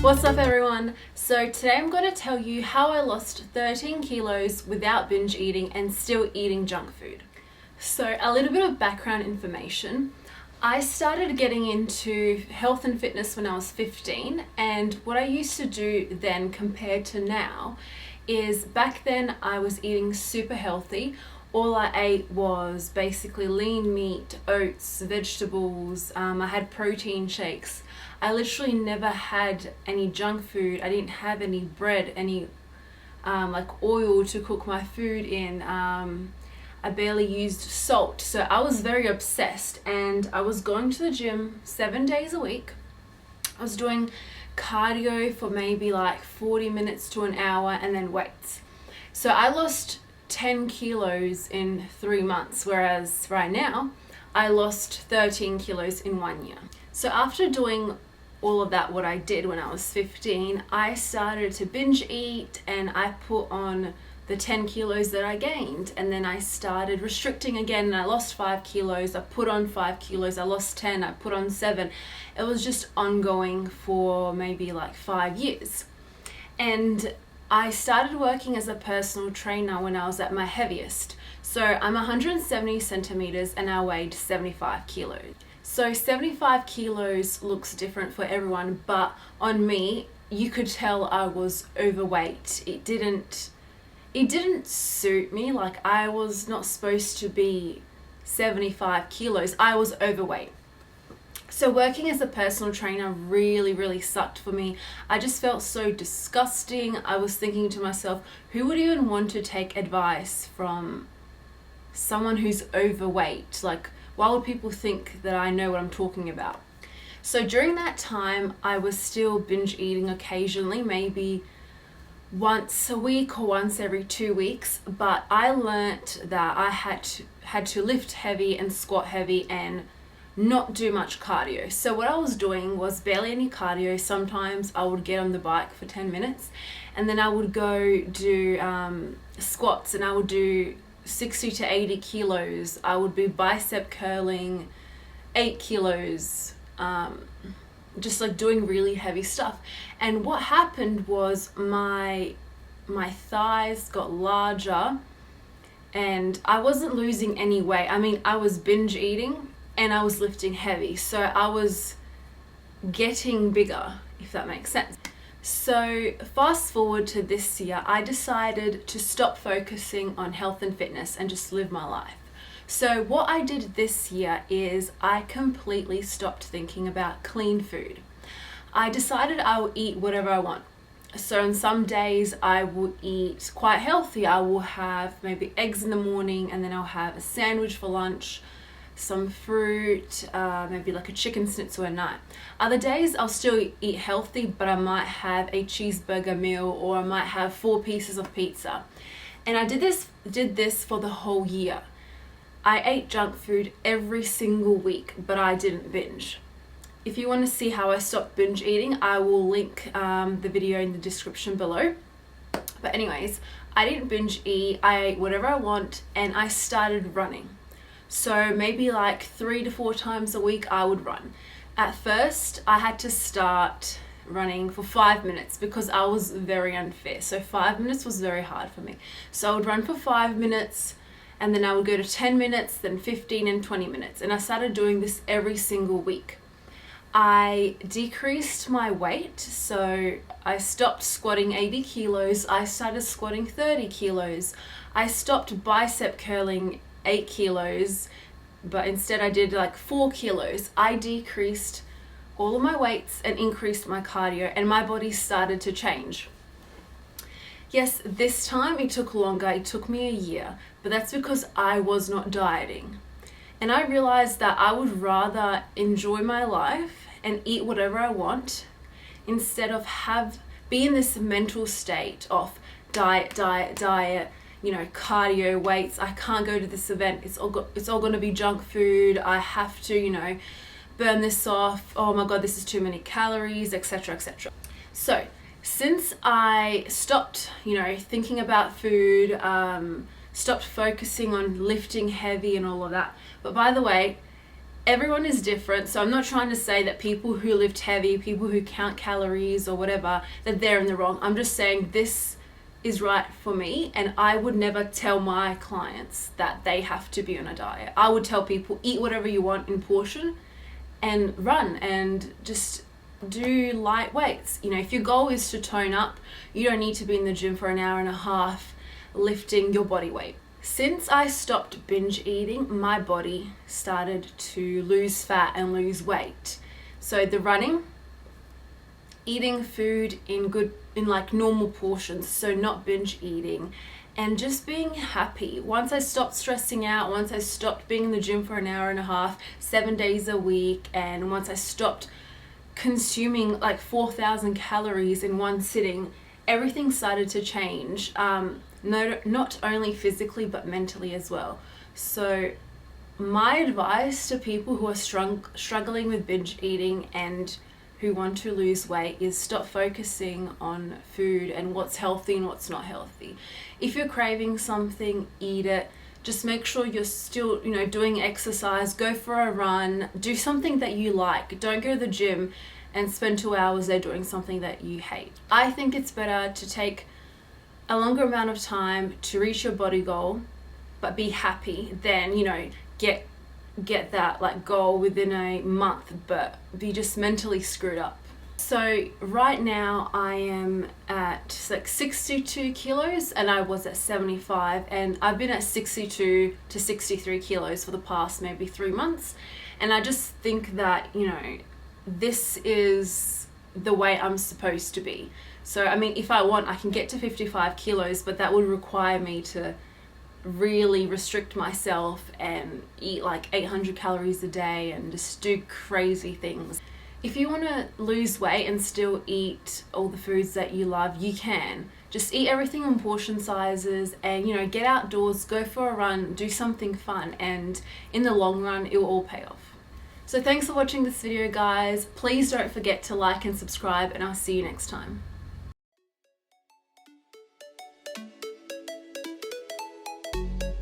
What's up everyone? So today I'm going to tell you how I lost 13 kilos without binge eating and still eating junk food. So a little bit of background information. I started getting into health and fitness when I was 15, and what I used to do then compared to now is back then I was eating super healthy. All I ate was basically lean meat, oats, vegetables. I had protein shakes. I literally never had any junk food. I didn't have any bread, any like oil to cook my food in. I barely used salt. So I was very obsessed, and I was going to the gym 7 days a week. I was doing cardio for maybe like 40 minutes to an hour and then weights. So I lost 10 kilos in 3 months, whereas right now I lost 13 kilos in 1 year. So after doing all of that, what I did when I was 15, I started to binge eat, and I put on the 10 kilos that I gained, and then I started restricting again, and I lost 5 kilos. I put on 5 kilos, I lost 10, I put on 7. It was just ongoing for maybe like 5 years. And I started working as a personal trainer when I was at my heaviest. So I'm 170 centimeters and I weighed 75 kilos. So 75 kilos looks different for everyone, but on me, you could tell I was overweight. It didn't suit me. Like, I was not supposed to be 75 kilos. I was overweight. So working as a personal trainer really sucked for me. I just felt so disgusting. I was thinking to myself, who would even want to take advice from someone who's overweight? Like, why would people think that I know what I'm talking about? So during that time, I was still binge eating occasionally, maybe once a week or once every 2 weeks, but I learnt that I had to lift heavy and squat heavy and not do much cardio. So what I was doing was barely any cardio. Sometimes I would get on the bike for 10 minutes and then I would go do squats, and I would do 60 to 80 kilos. I would be bicep curling 8 kilos, just like doing really heavy stuff. And what happened was my thighs got larger and I wasn't losing any weight. I mean, I was binge eating and I was lifting heavy, so I was getting bigger, if that makes sense. So fast forward to this year, I decided to stop focusing on health and fitness and just live my life. So what I did this year is I completely stopped thinking about clean food. I decided I will eat whatever I want. So on some days I will eat quite healthy. I will have maybe eggs in the morning, and then I'll have a sandwich for lunch, some fruit, maybe like a chicken schnitzel at night. Other days I'll still eat healthy, but I might have a cheeseburger meal, or I might have 4 pieces of pizza. And I did this for the whole year. I ate junk food every single week, but I didn't binge. If you want to see how I stopped binge eating, I will link the video in the description below. But anyways, I didn't binge eat. I ate whatever I want, and I started running. So maybe like 3 to 4 times a week I would run. At first, I had to start running for 5 minutes because I was very unfit. So 5 minutes was very hard for me. So I would run for 5 minutes, and then I would go to 10 minutes, then 15 and 20 minutes. And I started doing this every single week. I decreased my weight, so I stopped squatting 80 kilos. I started squatting 30 kilos. I stopped bicep curling 8 kilos, but instead I did like 4 kilos. I decreased all of my weights and increased my cardio, and my body started to change. Yes, this time it took longer. It took me a year, but that's because I was not dieting. And I realized that I would rather enjoy my life and eat whatever I want instead of be in this mental state of diet, you know, cardio, weights. I can't go to this event. It's all going to be junk food. I have to, you know, burn this off. Oh my God, this is too many calories, etc., etc. So since I stopped, you know, thinking about food, stopped focusing on lifting heavy and all of that. But by the way, everyone is different, so I'm not trying to say that people who lift heavy, people who count calories or whatever, that they're in the wrong. I'm just saying this is right for me, and I would never tell my clients that they have to be on a diet. I would tell people, eat whatever you want in portion and run and just do light weights. You know, if your goal is to tone up, you don't need to be in the gym for an hour and a half lifting your body weight. Since I stopped binge eating, my body started to lose fat and lose weight. So the running, eating food in like normal portions, so not binge eating, and just being happy. Once I stopped stressing out, once I stopped being in the gym for an hour and a half, 7 days a week, and once I stopped consuming like 4,000 calories in one sitting, everything started to change. Not only physically but mentally as well. So my advice to people who are struggling with binge eating and who want to lose weight is stop focusing on food and what's healthy and what's not healthy. If you're craving something, eat it. Just make sure you're still, you know, doing exercise. Go for a run. Do something that you like. Don't go to the gym and spend 2 hours there doing something that you hate. I think it's better to take a longer amount of time to reach your body goal, but be happy than, you know, get that like goal within a month, but be just mentally screwed up. So right now I am at like 62 kilos and I was at 75, and I've been at 62 to 63 kilos for the past maybe 3 months. And I just think that, you know, this is the way I'm supposed to be. So, I mean, if I want, I can get to 55 kilos, but that would require me to really restrict myself and eat like 800 calories a day and just do crazy things. If you want to lose weight and still eat all the foods that you love, you can. Just eat everything in portion sizes and, you know, get outdoors, go for a run, do something fun, and in the long run, it will all pay off. So thanks for watching this video, guys. Please don't forget to like and subscribe, and I'll see you next time.